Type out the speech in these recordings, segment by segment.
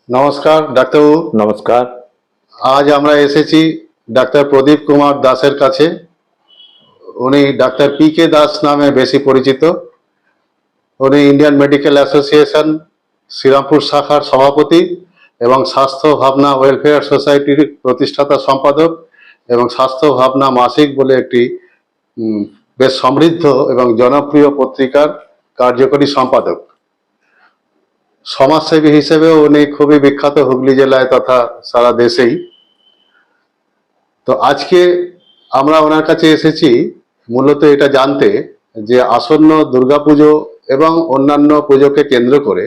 নমস্কার ডাক্তারবাবু। নমস্কার। আজ আমরা এসেছি ডাক্তার প্রদীপ কুমার দাসের কাছে। উনি ডাক্তার পি.কে. দাস নামে বেশি পরিচিত। উনি ইন্ডিয়ান মেডিকেল অ্যাসোসিয়েশন শ্রীরামপুর শাখার সভাপতি এবং স্বাস্থ্য ভাবনা ওয়েলফেয়ার সোসাইটির প্রতিষ্ঠাতা সম্পাদক এবং স্বাস্থ্য ভাবনা মাসিক বলে একটি বেশ সমৃদ্ধ এবং জনপ্রিয় পত্রিকার কার্যকরী সম্পাদক। সমাজসেবী হিসেবেও উনি খুবই বিখ্যাত হুগলি জেলায় তথা সারা দেশেই। তো আজকে আমরা ওনার কাছে এসেছি মূলত এটা জানতে যে আসন্ন দুর্গাপুজো এবং অন্যান্য পুজোকে কেন্দ্র করে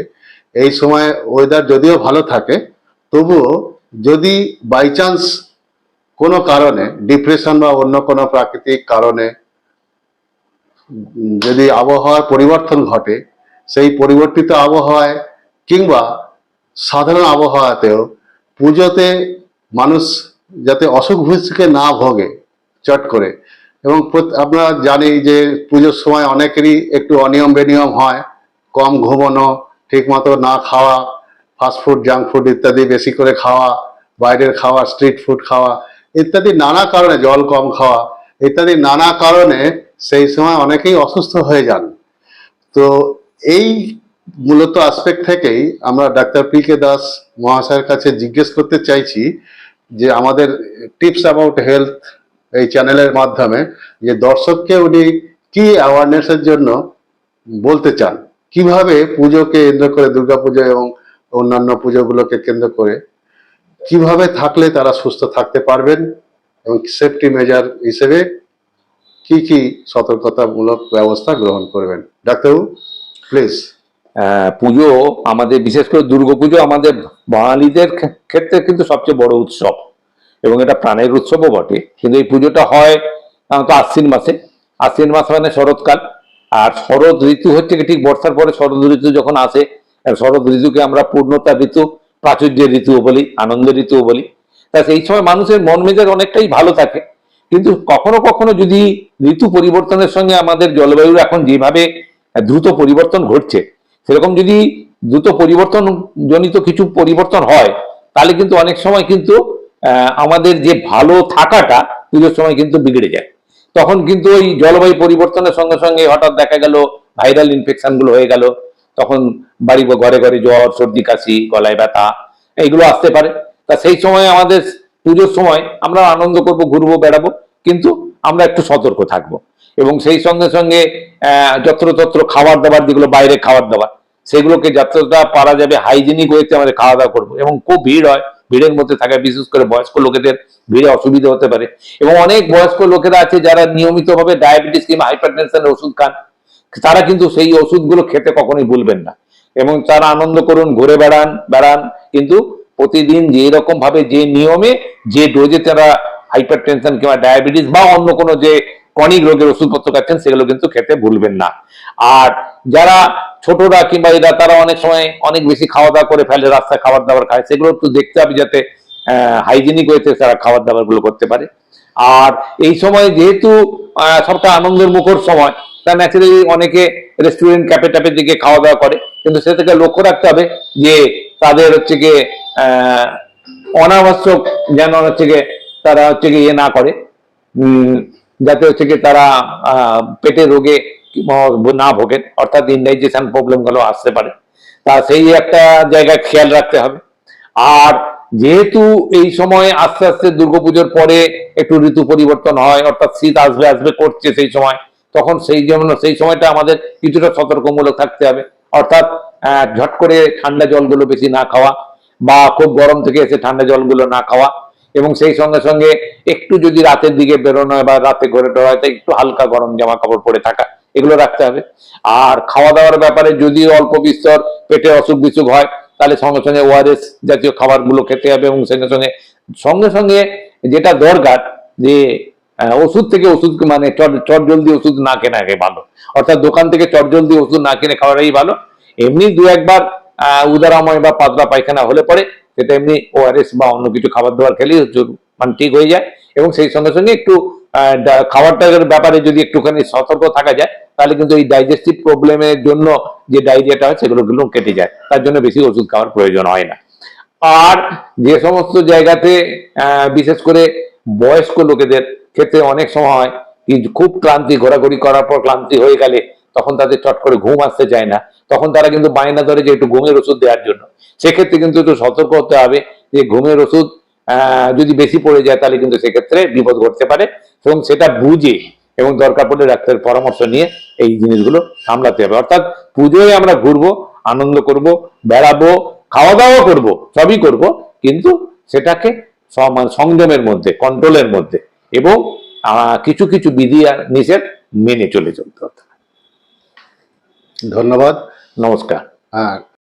এই সময় ওয়েদার যদিও ভালো থাকে, তবুও যদি বাই চান্স কোনো কারণে ডিপ্রেশন বা অন্য কোনো প্রাকৃতিক কারণে যদি আবহাওয়ার পরিবর্তন ঘটে, সেই পরিবর্তিত আবহাওয়ায় কিংবা সাধারণ আবহাওয়াতেও পুজোতে মানুষ যাতে অসুখ বিসুখে না ভোগে চট করে। এবং আমরা জানি যে পুজোর সময় অনেকেরই একটু অনিয়ম বেনিয়ম হয়, কম ঘুমানো, ঠিক মতো না খাওয়া, ফাস্টফুড জাঙ্ক ফুড ইত্যাদি বেশি করে খাওয়া, বাইরের খাওয়া, স্ট্রিট ফুড খাওয়া ইত্যাদি নানা কারণে, জল কম খাওয়া ইত্যাদি নানা কারণে সেই সময় অনেকেই অসুস্থ হয়ে যান। তো এই মূলত আসপেক্ট থেকেই আমরা ডাক্তার পি.কে. দাস মহাশয়ের কাছে জিজ্ঞেস করতে চাইছি যে আমাদের টিপস অ্যাবাউট হেলথ এই চ্যানেলের মাধ্যমে যে দর্শককে উনি কি অ্যাওয়ারনেসের জন্য বলতে চান, কিভাবে পুজোকে কেন্দ্র করে, দুর্গাপুজো এবং অন্যান্য পুজোগুলোকে কেন্দ্র করে কিভাবে থাকলে তারা সুস্থ থাকতে পারবেন এবং সেফটি মেজার হিসেবে কি কি সতর্কতামূলক ব্যবস্থা গ্রহণ করবেন। ডাক্তারবাবু প্লিজ। পুজো আমাদের, বিশেষ করে দুর্গাপুজো আমাদের বাঙালিদের ক্ষেত্রে কিন্তু সবচেয়ে বড় উৎসব এবং এটা প্রাণের উৎসবও বটে। কিন্তু এই পুজোটা হয় তো আশ্বিন মাসে। আশ্বিন মাস মানে শরৎকাল, আর শরৎ ঋতু হচ্ছে কি ঠিক বর্ষার পরে শরৎ ঋতু যখন আসে, শরৎ ঋতুকে আমরা পূর্ণতা ঋতু, প্রাচুর্যের ঋতুও বলি, আনন্দের ঋতুও বলি। তা সেই সময় মানুষের মন মেজাজ অনেকটাই ভালো থাকে। কিন্তু কখনো কখনো যদি ঋতু পরিবর্তনের সঙ্গে আমাদের জলবায়ুর এখন যেভাবে দ্রুত পরিবর্তন ঘটছে, সেরকম যদি দ্রুত পরিবর্তন জনিত কিছু পরিবর্তন হয়, তাহলে কিন্তু অনেক সময় কিন্তু আমাদের যে ভালো থাকাটা পুজোর সময় কিন্তু বিগড়ে যায়। তখন কিন্তু ওই জলবায়ু পরিবর্তনের সঙ্গে সঙ্গে হঠাৎ দেখা গেল ভাইরাল ইনফেকশন গুলো হয়ে গেল, তখন বাড়ি ঘরে ঘরে জ্বর, সর্দি, কাশি, গলায় ব্যথা এইগুলো আসতে পারে। তা সেই সময় আমাদের পুজোর সময় আমরা আনন্দ করব, ঘুরবো, বেড়াবো, কিন্তু আমরা একটু সতর্ক থাকবো। এবং সেই সঙ্গে সঙ্গে যত্রতত্র খাবার দাবার, যেগুলো বাইরে খাবার দাবার, সেগুলোকে যতটা পারা যাবে হাইজেনিক ওয়েতে আমাদের খাওয়া দাওয়া করবো। এবং খুব ভিড় হয়, ভিড়ের মধ্যে থাকা, বিশেষ করে বয়স্ক লোকেদের ভিড়ে অসুবিধা হতে পারে। এবং অনেক বয়স্ক লোকেরা আছে যারা নিয়মিতভাবে ডায়াবেটিস কিংবা হাইপারটেনশনের ওষুধ খান, তারা কিন্তু সেই ওষুধগুলো খেতে কখনোই ভুলবেন না। এবং তারা আনন্দ করুন, ঘুরে বেড়ান, কিন্তু প্রতিদিন যে রকম ভাবে, যে নিয়মে, যে ডোজে তারা হাইপারটেনশন কিংবা ডায়াবেটিস বা অন্য কোনো যে ক্রনিক রোগের ওষুধপত্র খাচ্ছেন, সেগুলো কিন্তু খেতে ভুলবেন না। আর যারা ছোটরা কিংবা এরা, তারা অনেক সময় অনেক বেশি খাওয়া দাওয়া করে ফেলে, রাস্তায় খাবার দাবার খায়, সেগুলো একটু দেখতে হবে যাতে হাইজেনিক ওয়েতে তারা খাবার দাবার গুলো করতে পারে। আর এই সময় যেহেতু সবটা আনন্দের মুখর সময়, তা ন্যাচারালি অনেকে রেস্টুরেন্ট, ক্যাফে ট্যাফের দিকে খাওয়া দাওয়া করে, কিন্তু সে থেকে লক্ষ্য রাখতে হবে যে তাদের হচ্ছে গিয়ে অনাবশ্যক যেন হচ্ছে গিয়ে তারা হচ্ছে গিয়ে ইয়ে না করে, যাতে হচ্ছে গিয়ে তারা পেটের রোগে না ভোগেন, অর্থাৎ ইনডাইজেশন প্রবলেম গুলো আসতে পারে। তা সেই একটা জায়গায় খেয়াল রাখতে হবে। আর যেহেতু এই সময় আস্তে আস্তে দুর্গাপুজোর পরে একটু ঋতু পরিবর্তন হয়, অর্থাৎ শীত আসবে আসবে করছে সেই সময়, তখন সেই জন্য সেই সময়টা আমাদের কিছুটা সতর্কমূলক থাকতে হবে। অর্থাৎ ঝট করে ঠান্ডা জলগুলো বেশি না খাওয়া, বা খুব গরম থেকে এসে ঠান্ডা জলগুলো না খাওয়া, এবং সেই সঙ্গে সঙ্গে একটু যদি রাতের দিকে বেরোনো হয় বা রাতে ঘরে হয়, তাই একটু হালকা গরম জামা কাপড় পরে থাকা, এগুলো রাখতে হবে। আর খাওয়া দাওয়ার ব্যাপারে যদি অল্প বিস্তর পেটে অসুখ বিসুখ হয়, তাহলে সঙ্গে সঙ্গে ওআরএস জাতীয় খাবারগুলো খেতে হবে। এবং সঙ্গে সঙ্গে সঙ্গে সঙ্গে যেটা দরকার, যে ওষুধ থেকে ওষুধ, মানে চট জলদি ওষুধ না কেনা আগে ভালো, অর্থাৎ দোকান থেকে চট জলদি ওষুধ না কিনে খাওয়াটাই ভালো। এমনি দু একবার উদারাময় বা পাতলা পায়খানা হলে পরে সেটা এমনি ওআরএস বা অন্য কিছু খাবার দাবার খেলেই মানে ঠিক হয়ে যায়। এবং সেই সঙ্গে সঙ্গে একটু খাবারটার ব্যাপারে যদি একটুখানি সতর্ক থাকা যায়, তাহলে কিন্তু এই ডাইজেস্টিভ প্রবলেমের জন্য যে ডায়রিয়াটা হয়, সেগুলো কেটে যায়। তার জন্য বেশি ওষুধ খাওয়ার প্রয়োজন হয় না। আর যে সমস্ত জায়গাতে বিশেষ করে বয়স্ক লোকেদের ক্ষেত্রে অনেক সময় খুব ক্লান্তি, ঘোরাঘুরি করার পর ক্লান্তি হয়ে গেলে তখন তাদের চট করে ঘুম আসতে চায় না, তখন তারা কিন্তু বায়না ধরে যে একটু ঘুমের ওষুধ দেওয়ার জন্য। সেক্ষেত্রে কিন্তু একটু সতর্ক হতে হবে যে ঘুমের ওষুধ যদি বেশি পড়ে যায় তাহলে কিন্তু সেক্ষেত্রে বিপদ ঘটতে পারে, এবং সেটা বুঝে এবং দরকার পড়লে ডাক্তারের পরামর্শ নিয়ে এই জিনিসগুলো সামলাতে হবে। অর্থাৎ পুজোয় আমরা ঘুরবো, আনন্দ করব, বেড়াবো, খাওয়া দাওয়া করব, সবই করব, কিন্তু সেটাকে সংযমের মধ্যে, কন্ট্রোলের মধ্যে, এবং কিছু কিছু বিধি আর নিষেধ মেনে চলতে হবে। ধন্যবাদ। নমস্কার।